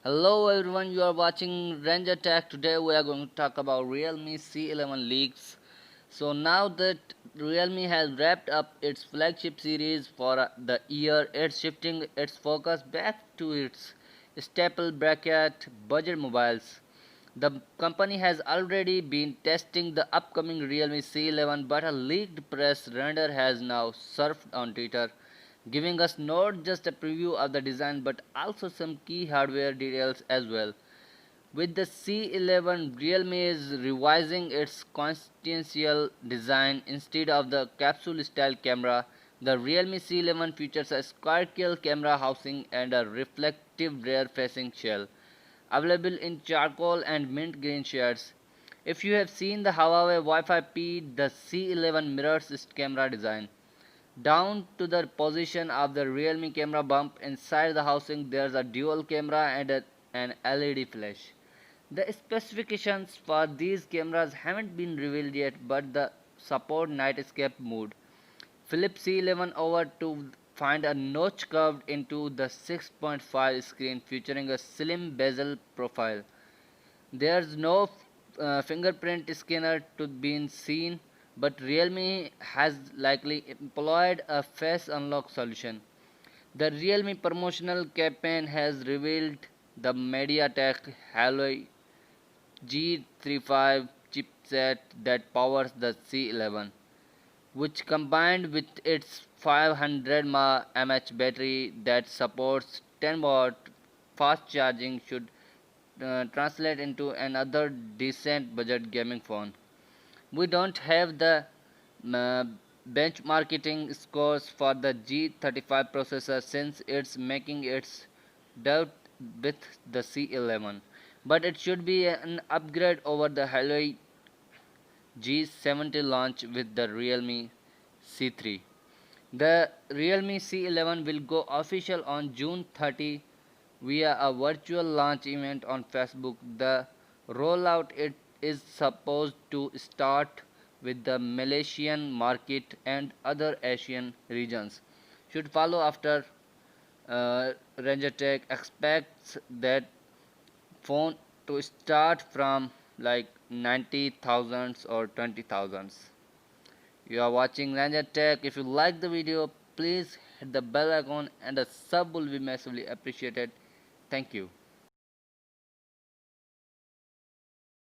Hello everyone, you are watching Ranger Tech. Today we are going to talk about Realme C11 leaks. So now that Realme has wrapped up its flagship series for the year, it's shifting its focus back to its staple bracket budget mobiles. The company has already been testing the upcoming Realme C11, but a leaked press render has now surfaced on Twitter, giving us not just a preview of the design but also some key hardware details as well. With the C11, Realme is revising its conventional design. Instead of the capsule style camera, the Realme C11 features a spherical camera housing and a reflective rear facing shell, available in charcoal and mint green shades. If you have seen the Huawei Wi-Fi P, the C11 mirrors its camera design. Down to the position of the Realme camera bump. Inside the housing there's a dual camera and an LED flash. The specifications for these cameras haven't been revealed yet, but the support night escape mode. Flip C11 over to find a notch curved into the 6.5 screen featuring a slim bezel profile. There's no fingerprint scanner to be seen, but Realme has likely employed a face unlock solution. The Realme promotional campaign has revealed the MediaTek Helio G35 chipset that powers the C11, which combined with its 500 mAh battery that supports 10-watt fast charging should translate into another decent budget gaming phone. We don't have the uh, benchmarking scores for the G35 processor since it's making its debut with the C11, but it should be an upgrade over the Helio G70 launch with the Realme C3. The Realme C11 will go official on June 30 via a virtual launch event on Facebook. The rollout it is supposed to start with the Malaysian market and other Asian regions. Should follow after Ranger Tech expects that phone to start from like 90,000s or 20,000s. You are watching Ranger Tech. If you like the video, please hit the bell icon and a sub will be massively appreciated. Thank you.